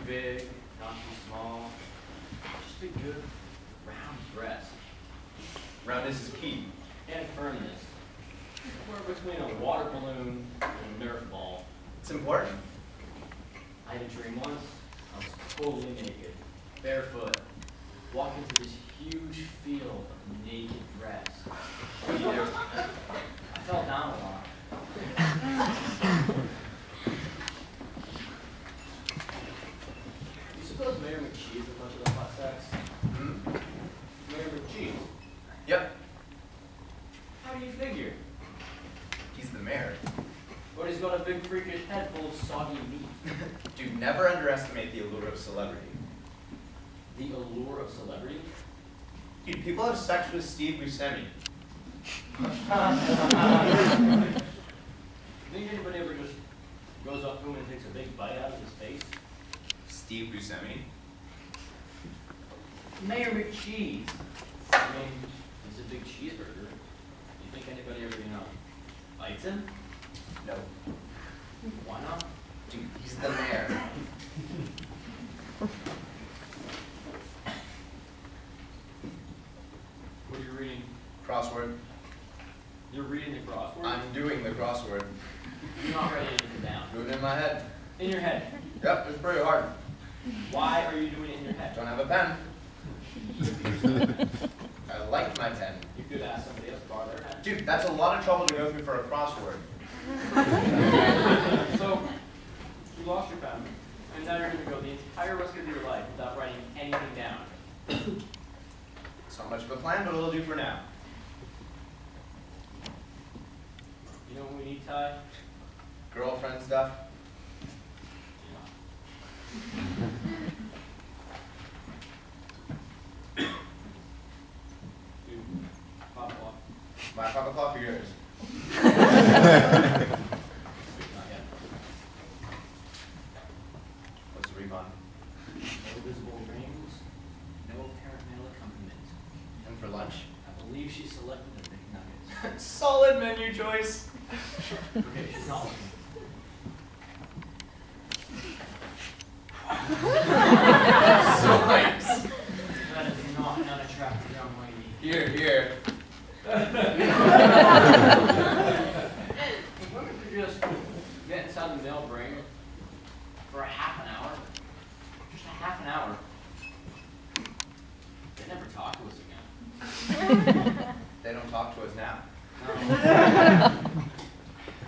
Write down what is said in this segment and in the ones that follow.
big, not too small. Just a good round dress. Roundness is key. And firmness. Somewhere between a water balloon and a Nerf ball. It's important. I had a dream once. I was totally naked, barefoot, walking through this huge field of naked dress. What do you do? I fell down a lot. You suppose Mayor McCheese would bunch of the hot sex? Hmm? Mayor McCheese? Yep. How do you figure? He's the mayor. But he's got a big freakish head full of soggy meat. Dude, never underestimate the allure of celebrity. The allure of celebrity? Dude, people have sex with Steve Buscemi. Think anybody ever just goes up to him and takes a big bite out of his face? Steve Buscemi? Mayor McCheese. I mean, he's a big cheeseburger. You think anybody ever, bites him? No. Why not? Dude, he's the mayor. What are you reading? Crossword. You're reading the crossword? I'm doing the crossword. You're not writing anything down. Doing it in my head. In your head. Yep, it's pretty hard. Why are you doing it in your head? Don't have a pen. I like my pen. You could ask somebody else to borrow their pen. Dude, that's a lot of trouble to go through for a crossword. So, you lost your pen, and now you're going to go the entire rest of your life without writing anything down. It's not much of a plan, but it'll do for now. You know what we need, Ty? Girlfriend stuff. Dude, pop off. My 5 o'clock or yours? Not yet. What's the refund? No visible rings, no apparent male accompaniment. And for lunch? I believe she selected the big nuggets. Solid menu choice. Okay, she's not looking. Nice. That is not an unattractive young lady. Here, here. If women could just get inside the male brain for a half an hour, just a half an hour, they'd never talk to us again. They don't talk to us now. No.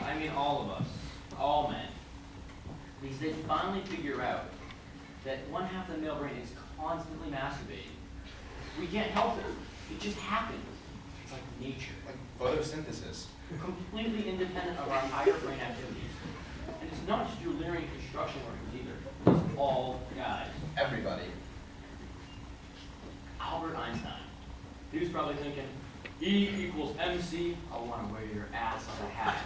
I mean all of us, all men. Because they finally figure out that one half of the male brain is constantly masturbating. We can't help it. It just happens. It's like nature. Like photosynthesis. Completely independent of our higher brain activities. And it's not just your leering construction workers either. It's all guys. Everybody. Albert Einstein. He was probably thinking, E equals MC, I want to wear your ass like a hat.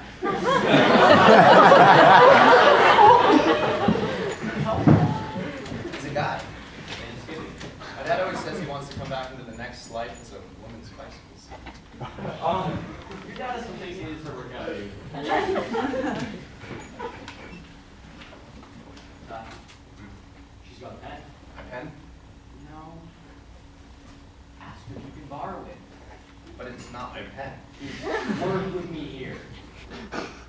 He's a guy. My dad always says he wants to come back into the next life as a woman's bicycles. Your dad has some things he needs to work out, dude. She's got a pen. A pen? No. Ask her if you can borrow it. But it's not my pen. Work with me here.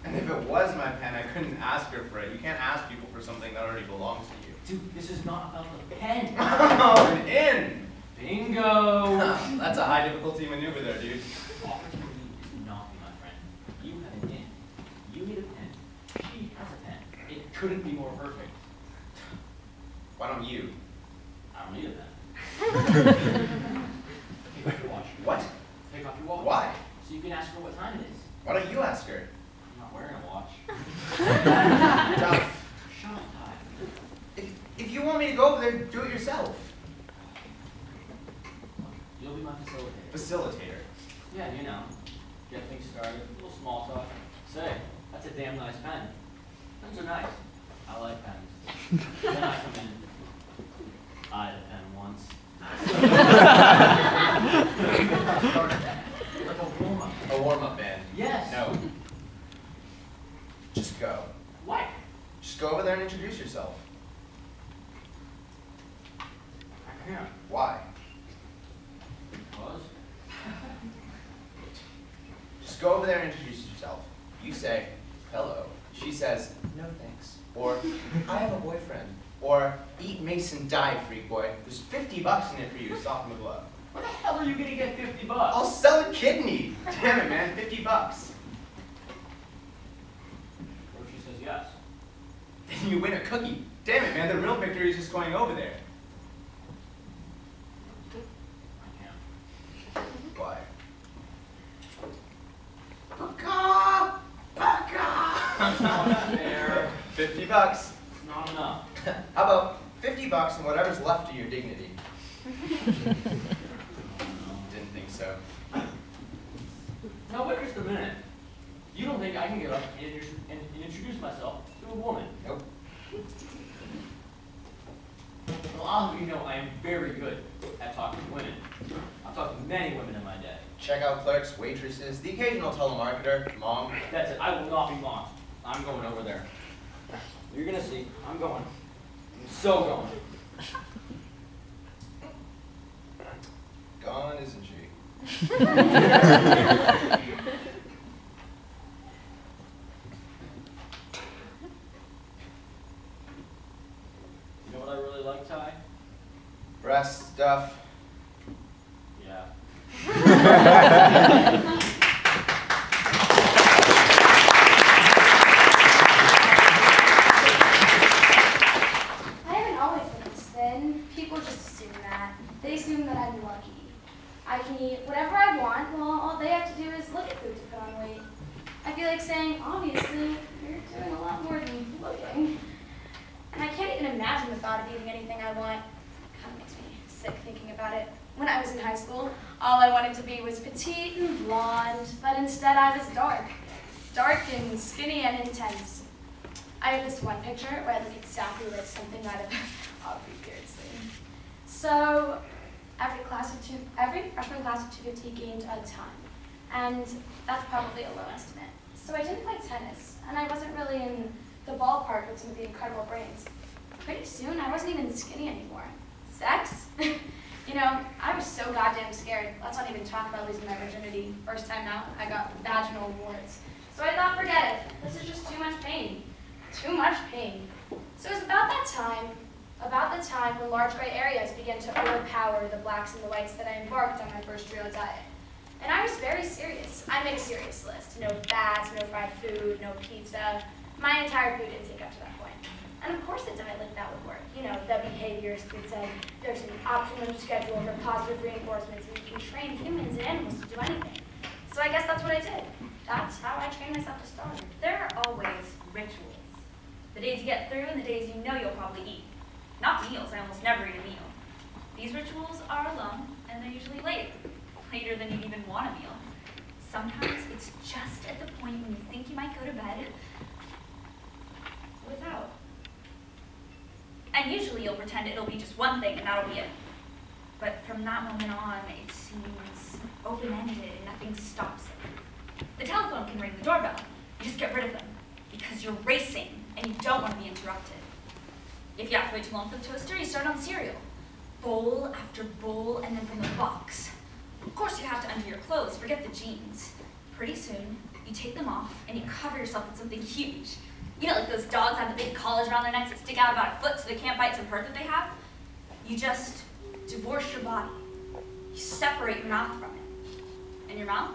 And if it was my pen, I couldn't ask her for it. You can't ask people for something that already belongs to you. Dude, this is not about the pen. Oh, an in! Bingo! That's a high difficulty maneuver there, dude. Opportunity is not, my friend. You have an in. You need a pen. She has a pen. It couldn't be more perfect. Why don't you? I don't need a pen. Take off your watch. What? Take off your watch. Why? So you can ask her what time it is. Why don't you ask her? I'm not wearing a watch. Duff. Shut up, Ty. If you want me to go over there, do it yourself. You'll be my facilitator. Facilitator. Yeah, get things started. A little small talk. Say, that's a damn nice pen. Pens are nice. I like pens. Then I come in. I had a pen once. Like a warm-up. A warm-up band. Yes. No. Just go. What? Just go over there and introduce yourself. can't. Why? Because? Just go over there and introduce yourself. You say, hello. She says, no thanks. Or, I have a boyfriend. Or, eat Mason die, freak boy. There's $50 in it for you to soften the blow. Where the hell are you gonna get $50? I'll sell a kidney. Damn it, man, $50. What if she says yes? Then you win a cookie. Damn it, man, the real victory is just going over there. I can't. Why? Baka! Baka! That's not fair. $50. It's not enough. How about $50 and whatever's left of your dignity? Didn't think so. No, wait just a minute. You don't think I can get up and introduce myself to a woman? Nope. Well, I'll have you know I am very good at talking to women. I've talked to many women in my day. Checkout clerks, waitresses, the occasional telemarketer, mom. That's it. I will not be mocked. I'm going over there. You're gonna see. I'm going. I'm so going. Gone, isn't she? You know what I really like, Ty? Breast stuff. Yeah. I haven't always been this thin. People just assume that. They assume that I'm lucky. I can eat whatever I want, well, all they have to do is look at food to put on weight. I feel like saying, obviously, you're doing a lot more than looking. And I can't even imagine the thought of eating anything I want. It kind of makes me sick thinking about it. When I was in high school, all I wanted to be was petite and blonde, but instead I was dark. Dark and skinny and intense. I have this one picture where I look exactly like something out of Aubrey Beardsley. So, every freshman class of 250 gained a ton, and that's probably a low estimate. So I didn't play tennis, and I wasn't really in the ballpark with some of the incredible brains. Pretty soon, I wasn't even skinny anymore. Sex? You know, I was so goddamn scared. Let's not even talk about losing my virginity. First time out, I got vaginal warts. So I thought, forget it. This is just too much pain. Too much pain. So it was about the time when large gray areas began to overpower the blacks and the whites that I embarked on my first real diet. And I was very serious. I made a serious list. No fats, no fried food, no pizza. My entire food intake up to that point. And of course a diet like that would work. You know, the behaviors that said there's an optimum schedule for positive reinforcements and you can train humans and animals to do anything. So I guess that's what I did. That's how I trained myself to starve. There are always rituals. The days you get through and the days you know you'll probably eat. Not meals, I almost never eat a meal. These rituals are alone, and they're usually late. Later than you even want a meal. Sometimes it's just at the point when you think you might go to bed without. And usually you'll pretend it'll be just one thing and that'll be it. But from that moment on, it seems open-ended and nothing stops it. The telephone can ring, the doorbell. You just get rid of them because you're racing and you don't want to be interrupted. If you have to wait too long for the toaster, you start on cereal. Bowl after bowl, and then from the box. Of course you have to undo your clothes, forget the jeans. Pretty soon, you take them off and you cover yourself with something huge. You know, like those dogs have the big collars around their necks that stick out about a foot so they can't bite some hurt that they have? You just divorce your body. You separate your mouth from it. And your mouth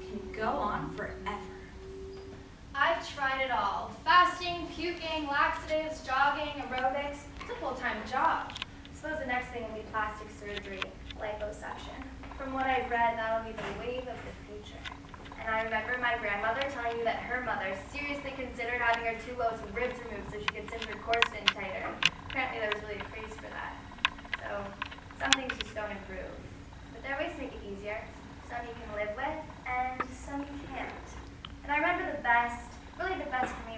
can go on forever. I've tried it all. Fasting, puking, laxatives, jogging, aerobics. It's a full-time job. I suppose the next thing will be plastic surgery, liposuction. From what I've read, that'll be the wave of the future. And I remember my grandmother telling me that her mother seriously considered having her 2 loaves of ribs removed so she could cinch her corset in tighter. Apparently there was really a craze for that. So some things just don't improve. But there are ways to make it easier. Some you can live with, and some you can't. And I remember the best for me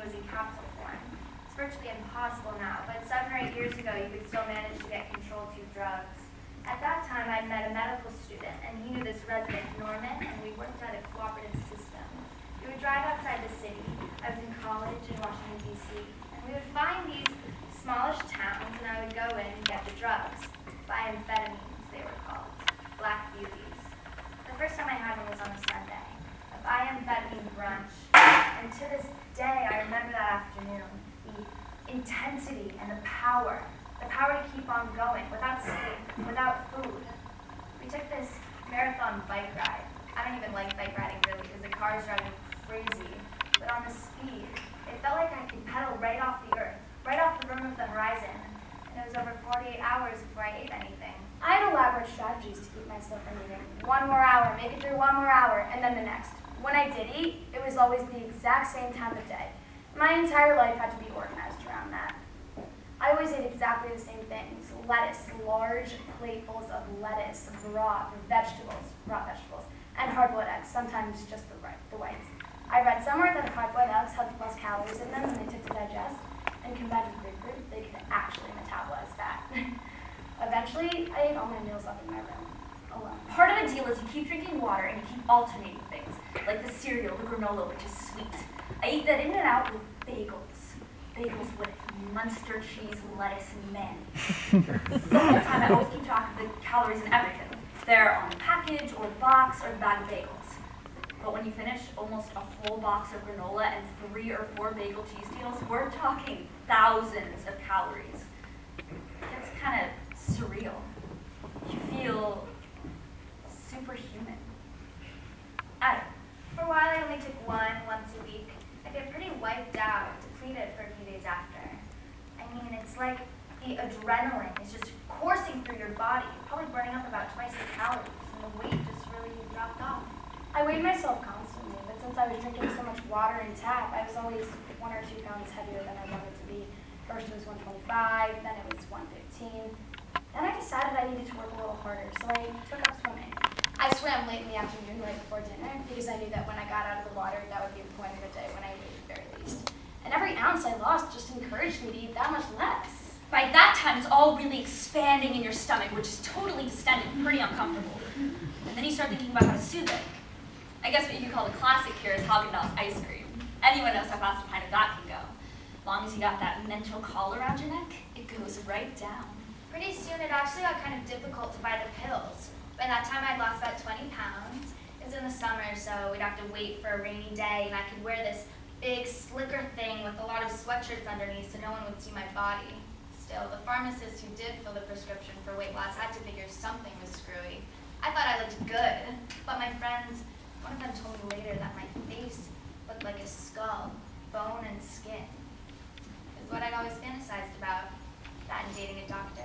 was in capsule form. It's virtually impossible now, but 7 or 8 years ago, you could still manage to get controlled through drugs. At that time, I'd met a medical student, and he knew this resident, Norman, and we worked at a cooperative system. We would drive outside the city. I was in college in Washington, D.C., and we would find these smallish towns, and I would go in and get the drugs. Biamphetamines, they were called. Black beauties. The first time I had one was on a Sunday. A biamphetamine brunch. And to this day, I remember that afternoon. The intensity and the power. The power to keep on going without sleep, without food. We took this marathon bike ride. I don't even like bike riding really because the cars drive me crazy. But on the speed, it felt like I could pedal right off the earth, right off the rim of the horizon. And it was over 48 hours before I ate anything. I had elaborate strategies to keep myself from eating. 1 more hour, make it through 1 more hour, and then the next. When I did eat, it was always the exact same time of day. My entire life had to be organized around that. I always ate exactly the same things. Lettuce, large platefuls of lettuce, raw vegetables, and hard-boiled eggs, sometimes just the whites. I read somewhere that hard-boiled eggs had less calories in them than they took to digest, and combined with grapefruit, they could actually metabolize fat. Eventually, I ate all my meals up in my room, alone. Part of the deal is you keep drinking water and you keep alternating things, like the cereal, the granola, which is sweet. I eat that in and out with bagels. Bagels with Munster cheese, lettuce, and mayonnaise. The whole time I always keep track of the calories in everything. They're on the package, or the box, or the bag of bagels. But when you finish almost a whole box of granola and 3 or 4 bagel cheese deals, we're talking thousands of calories. It's kind of surreal. You feel superhuman. I don't know. For a while, I only took one once a week. I get pretty wiped out, depleted for a few days after. I mean, it's like the adrenaline is just coursing through your body, probably burning up about twice the calories, and the weight just really dropped off. I weighed myself constantly, but since I was drinking so much water and tap, I was always 1 or 2 pounds heavier than I wanted to be. First it was 125, then it was 115. Then I decided I needed to work a little harder, so I took up swimming. I swam late in the afternoon right before dinner because I knew that when I got out of the water, that would be the point of the day when I ate the very least. And every ounce I lost just encouraged me to eat that much less. By that time, it's all really expanding in your stomach, which is totally distended, pretty uncomfortable. And then you start thinking about how to soothe it. I guess what you could call the classic here is Haagen-Dazs ice cream. Anyone knows how fast a pint of that can go. As long as you got that mental call around your neck, it goes right down. Pretty soon, it actually got kind of difficult to buy the pills. By that time, I'd lost about 20 pounds. It was in the summer, so we'd have to wait for a rainy day, and I could wear this big slicker thing with a lot of sweatshirts underneath so no one would see my body. Still, the pharmacist who did fill the prescription for weight loss had to figure something was screwy. I thought I looked good, but my friends, one of them told me later that my face looked like a skull, bone and skin. Is what I'd always fantasized about, that and dating a doctor.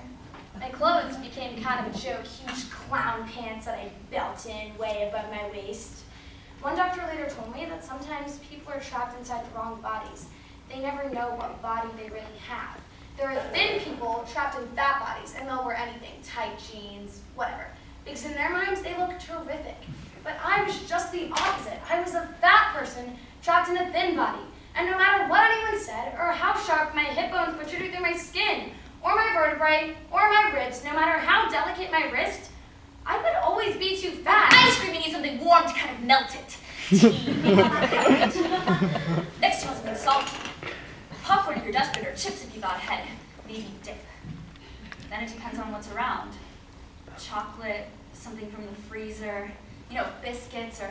My clothes became kind of a joke, huge clown pants that I belt in way above my waist. One doctor later told me that sometimes people are trapped inside the wrong bodies. They never know what body they really have. There are thin people trapped in fat bodies, and they'll wear anything, tight jeans, whatever, because in their minds they look terrific. But I was just the opposite. I was a fat person trapped in a thin body, and no matter what anyone said, or how sharp my hip bones protruded through my skin, or my vertebrae, or my ribs, no matter how delicate my wrist, I would always be too fat. Ice cream, you need something warm to kind of melt it. Tea, maybe not next to something salty. Popcorn if you're desperate, or chips if you got ahead. Maybe dip. Then it depends on what's around. Chocolate, something from the freezer, you know, biscuits, or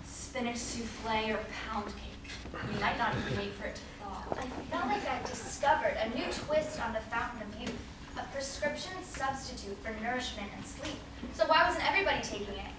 spinach souffle, or pound cake. You might not even wait for it to thaw. I felt like I discovered a new twist on the fountain of youth, a prescription substitute for nourishment and sleep. So why wasn't everybody taking it?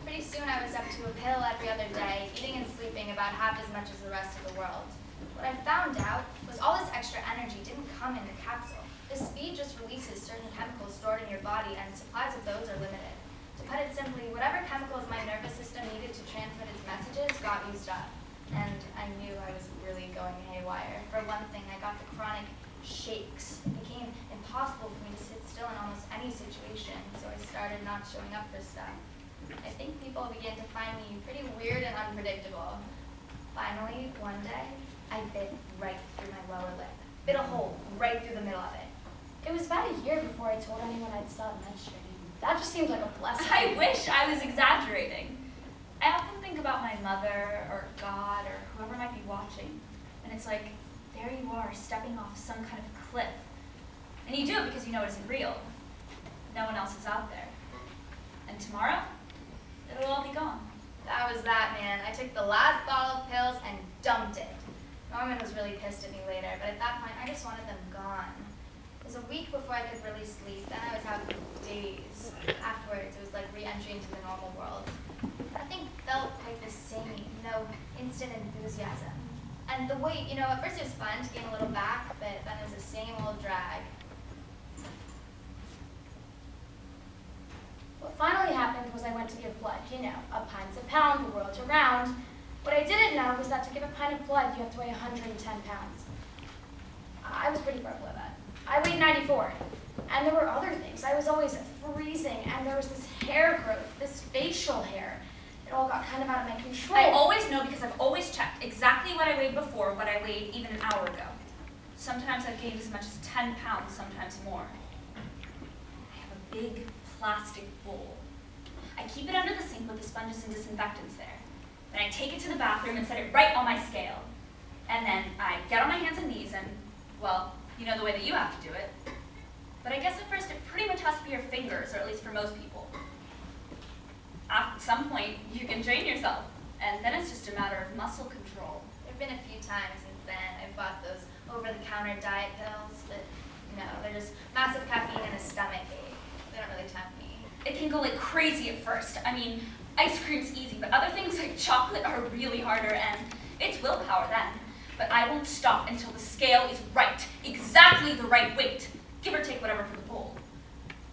Pretty soon I was up to a pill every other day, eating and sleeping about half as much as the rest of the world. What I found out was all this extra energy didn't come in the capsule. The speed just releases certain chemicals stored in your body, and supplies of those are limited. To put it simply, whatever chemicals my nervous system needed to transmit its messages got used up. And I knew I was really going haywire. For one thing, I got the chronic shakes. It became impossible for me to sit still in almost any situation, so I started not showing up for stuff. I think people began to find me pretty weird and unpredictable. Finally, one day, I bit right through my lower lip. Bit a hole right through the middle of it. It was about a year before I told anyone I'd stopped menstruating. That just seems like a blessing. I wish I was exaggerating. I often think about my mother, or God, or whoever might be watching, and it's like, there you are, stepping off some kind of cliff. And you do it because you know it isn't real. no one else is out there. And tomorrow, it'll all be gone. That was that, man. I took the last bottle of pills and dumped it. Norman was really pissed at me later, but at that point, I just wanted them gone. It was a week before I could really sleep. Then I was having days. Afterwards, it was like re-entry into the normal world. Nothing felt quite the same. No instant enthusiasm. And the wait, at first it was fun to gain a little back, but then it was the same old drag. What finally happened was I went to give blood, a pint a pound, the world's around. What I didn't know was that to give a pint of blood, you have to weigh 110 pounds. I was pretty broke with that. I weighed 94, and there were other things. I was always freezing, and there was this hair growth, this facial hair. It all got kind of out of my control. I always know because I've always checked exactly what I weighed before, what I weighed even an hour ago. Sometimes I've gained as much as 10 pounds, sometimes more. I have a big plastic bowl. I keep it under the sink with the sponges and disinfectants there. Then I take it to the bathroom and set it right on my scale. And then I get on my hands and knees and, well, you know the way that you have to do it. But I guess at first it pretty much has to be your fingers, or at least for most people. At some point, you can train yourself, and then it's just a matter of muscle control. There have been a few times since then I've bought those over-the-counter diet pills, but they're just massive caffeine and a stomach ache. They don't really tempt me. It can go like crazy at first. I mean, ice cream's easy, but other things like chocolate are really harder, and it's willpower then. But I won't stop until the scale is right, exactly the right weight, give or take whatever for the bowl.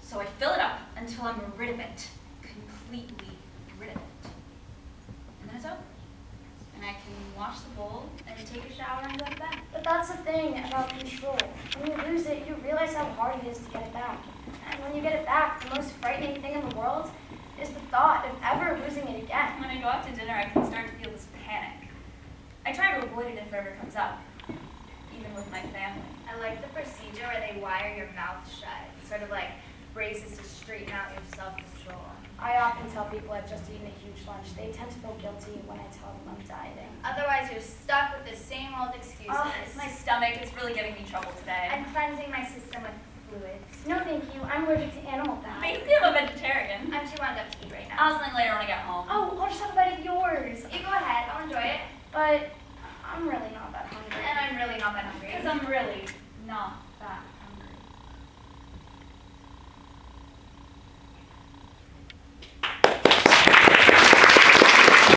So I fill it up until I'm rid of it, completely rid of it. And then it's over. And I can wash the bowl and take a shower and go to bed. But that's the thing about control. When you lose it, you realize how hard it is to get it back. And when you get it back, the most frightening thing in the world is the thought of ever losing it again. When I go out to dinner, I can start to feel this panic. I try to avoid it if it ever comes up, even with my family. I like the procedure where they wire your mouth shut. It sort of like braces to straighten out your self-control. I often tell people I've just eaten a huge lunch. They tend to feel guilty when I tell them I'm dieting. Otherwise, you're stuck with the same old excuses. Oh, my stomach is really giving me trouble today. I'm cleansing my system with